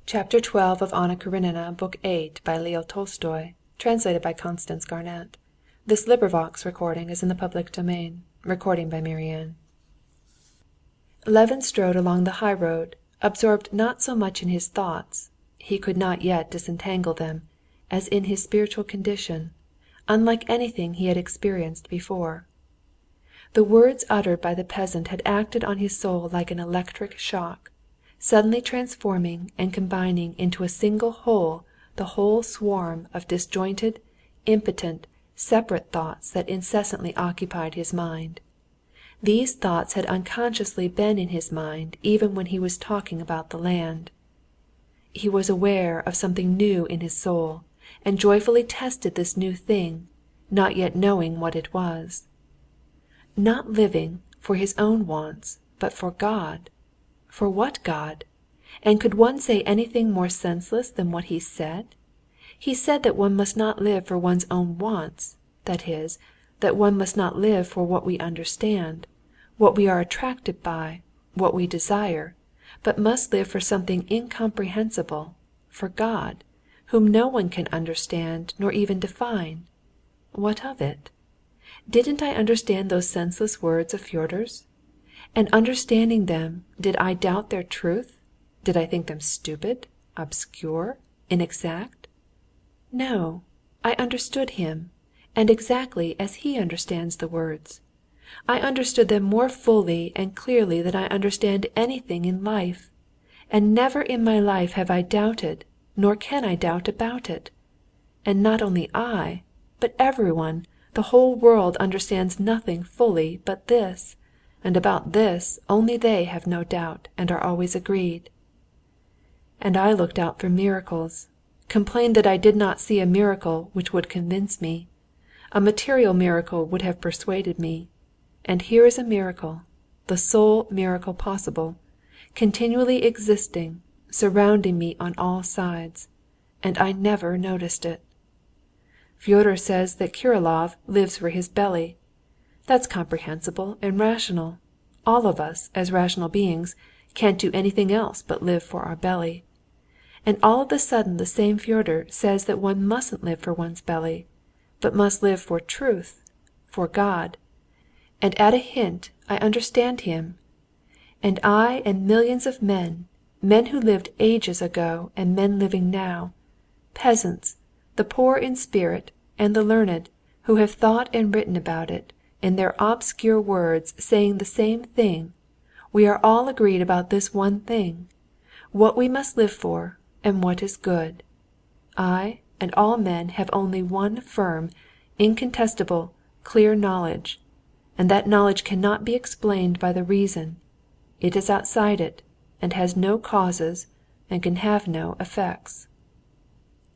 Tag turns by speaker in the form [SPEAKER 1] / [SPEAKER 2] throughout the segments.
[SPEAKER 1] Chapter 12 of Anna Karenina, Book 8, by Leo Tolstoy, translated by Constance Garnett. This recording is in the public domain. Levin strode along the high-road, absorbed not so much in his thoughts, he could not yet disentangle them, as in his spiritual condition, unlike anything he had experienced before. The words uttered by the peasant had acted on his soul like an electric shock, suddenly transforming and combining into a single whole the whole swarm of disjointed, impotent, separate thoughts that incessantly occupied his mind. These thoughts had unconsciously been in his mind even when he was talking about the land. He was aware of something new in his soul, and joyfully tested this new thing, not yet knowing what it was. Not living for his own wants, but for God. For what God? And could one say anything more senseless than what he said? He said that one must not live for one's own wants, that is, that one must not live for what we understand, what we are attracted by, what we desire, but must live for something incomprehensible, for God, whom no one can understand nor even define. What of it? Didn't I understand those senseless words of Fyodor's? And understanding them, did I doubt their truth? Did I think them stupid, obscure, inexact? No, I understood him, and exactly as he understands the words. I understood them more fully and clearly than I understand anything in life, and never in my life have I doubted, nor can I doubt about it. And not only I, but everyone, the whole world understands nothing fully but this, and about this only they have no doubt and are always agreed. And I looked out for miracles, complained that I did not see a miracle which would convince me. A material miracle would have persuaded me. And here is a miracle, the sole miracle possible, continually existing, surrounding me on all sides, and I never noticed it. Fyodor says that Kirillov lives for his belly. That's comprehensible and rational. All of us, as rational beings, can't do anything else but live for our belly. And all of a sudden the same Fyodor says that one mustn't live for one's belly, but must live for truth, for God. And at a hint I understand him. And I and millions of men, men who lived ages ago and men living now, peasants, the poor in spirit and the learned, who have thought and written about it, in their obscure words saying the same thing, we are all agreed about this one thing, what we must live for and what is good. I and all men have only one firm, incontestable, clear knowledge, and that knowledge cannot be explained by the reason. It is outside it, and has no causes, and can have no effects.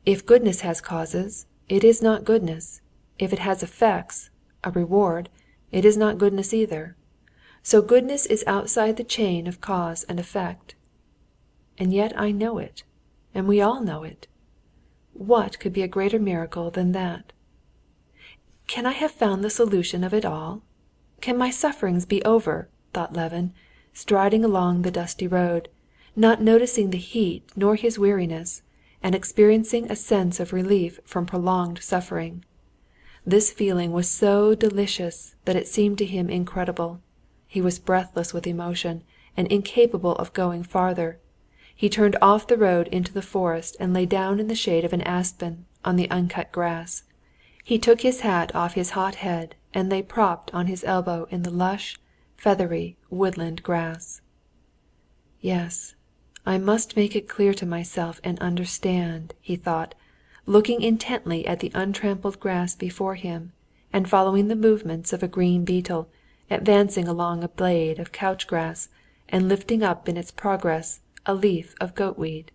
[SPEAKER 1] If goodness has causes, it is not goodness. If it has effects, a reward, it is not goodness either. So goodness is outside the chain of cause and effect. And yet I know it, and we all know it. What could be a greater miracle than that? Can I have found the solution of it all? Can my sufferings be over? Thought Levin, striding along the dusty road, not noticing the heat nor his weariness, and experiencing a sense of relief from prolonged suffering. This feeling was so delicious that it seemed to him incredible. He was breathless with emotion and incapable of going farther. He turned off the road into the forest and lay down in the shade of an aspen on the uncut grass. He took his hat off his hot head and lay propped on his elbow in the lush, feathery woodland grass. Yes, I must make it clear to myself and understand, he thought, looking intently at the untrampled grass before him, and following the movements of a green beetle, advancing along a blade of couch grass, and lifting up in its progress a leaf of goatweed.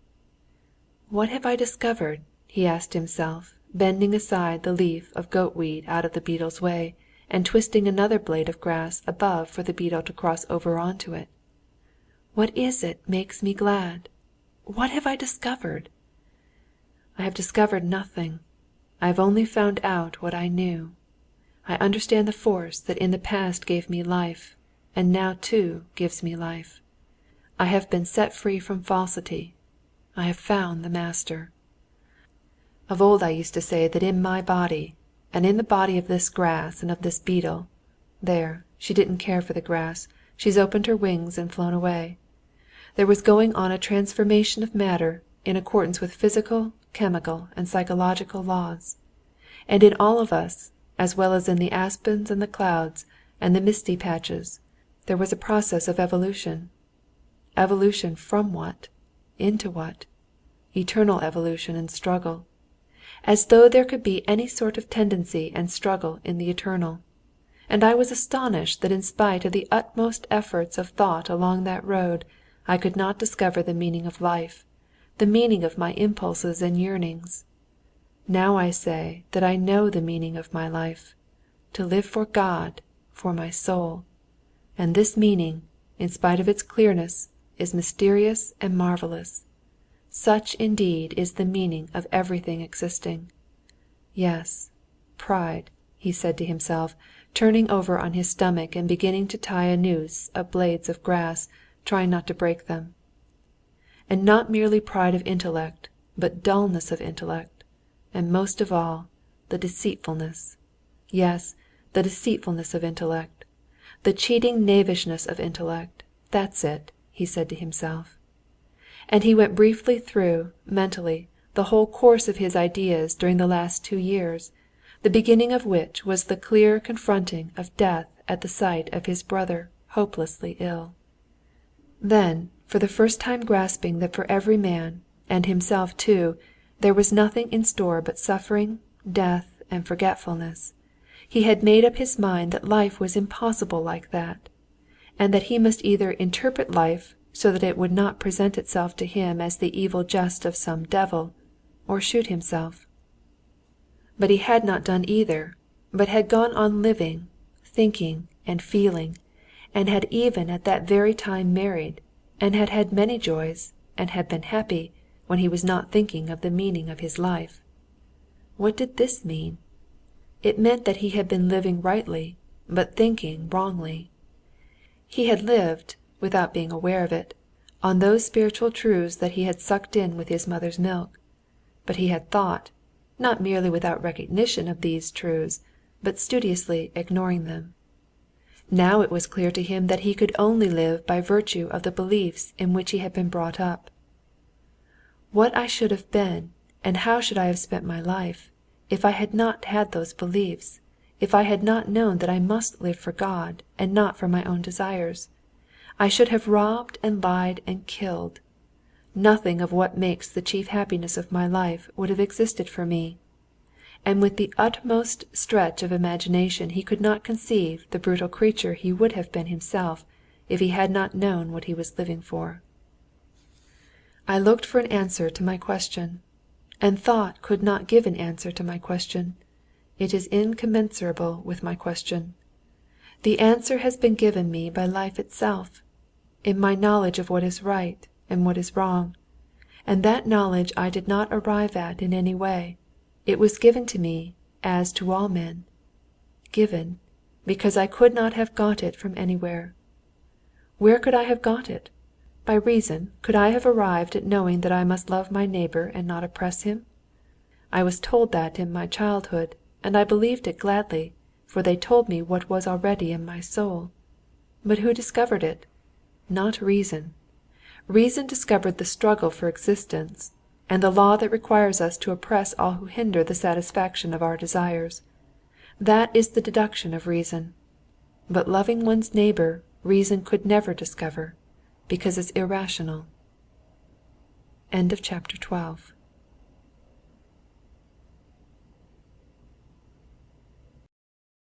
[SPEAKER 1] What have I discovered? He asked himself, bending aside the leaf of goatweed out of the beetle's way, and twisting another blade of grass above for the beetle to cross over onto it. What is it makes me glad? What have I discovered? I have discovered nothing. I have only found out what I knew. I understand the force that in the past gave me life, and now too gives me life. I have been set free from falsity. I have found the Master. Of old I used to say that in my body, and in the body of this grass and of this beetle, there, she didn't care for the grass, she's opened her wings and flown away. There was going on a transformation of matter in accordance with physical, chemical, and psychological laws. And in all of us, as well as in the aspens and the clouds and the misty patches, there was a process of evolution. Evolution from what? Into what? Eternal evolution and struggle. As though there could be any sort of tendency and struggle in the eternal. And I was astonished that in spite of the utmost efforts of thought along that road, I could not discover the meaning of life, the meaning of my impulses and yearnings. Now I say that I know the meaning of my life, to live for God, for my soul. And this meaning, in spite of its clearness, is mysterious and marvelous. Such indeed is the meaning of everything existing. Yes, pride, he said to himself, turning over on his stomach and beginning to tie a noose of blades of grass, trying not to break them. And not merely pride of intellect, but dullness of intellect, and most of all, the deceitfulness. Yes, the deceitfulness of intellect, the cheating knavishness of intellect, that's it, he said to himself. And he went briefly through, mentally, the whole course of his ideas during the last 2 years, the beginning of which was the clear confronting of death at the sight of his brother hopelessly ill. Then, for the first time grasping that for every man, and himself too, there was nothing in store but suffering, death, and forgetfulness, he had made up his mind that life was impossible like that, and that he must either interpret life so that it would not present itself to him as the evil jest of some devil, or shoot himself. But he had not done either, but had gone on living, thinking, and feeling, and had even at that very time married, and had had many joys, and had been happy, when he was not thinking of the meaning of his life. What did this mean? It meant that he had been living rightly, but thinking wrongly. He had lived, without being aware of it, on those spiritual truths that he had sucked in with his mother's milk, but he had thought, not merely without recognition of these truths, but studiously ignoring them. Now it was clear to him that he could only live by virtue of the beliefs in which he had been brought up. What I should have been, and how should I have spent my life, if I had not had those beliefs, if I had not known that I must live for God and not for my own desires? I should have robbed and lied and killed. Nothing of what makes the chief happiness of my life would have existed for me. And with the utmost stretch of imagination he could not conceive the brutal creature he would have been himself if he had not known what he was living for. I looked for an answer to my question, and thought could not give an answer to my question. It is incommensurable with my question. The answer has been given me by life itself, in my knowledge of what is right and what is wrong, and that knowledge I did not arrive at in any way. It was given to me, as to all men. Given, because I could not have got it from anywhere. Where could I have got it? By reason could I have arrived at knowing that I must love my neighbor and not oppress him? I was told that in my childhood, and I believed it gladly, for they told me what was already in my soul. But who discovered it? Not reason. Reason discovered the struggle for existence, and the law that requires us to oppress all who hinder the satisfaction of our desires. That is the deduction of reason. But loving one's neighbor, reason could never discover, because it's irrational. End of chapter 12.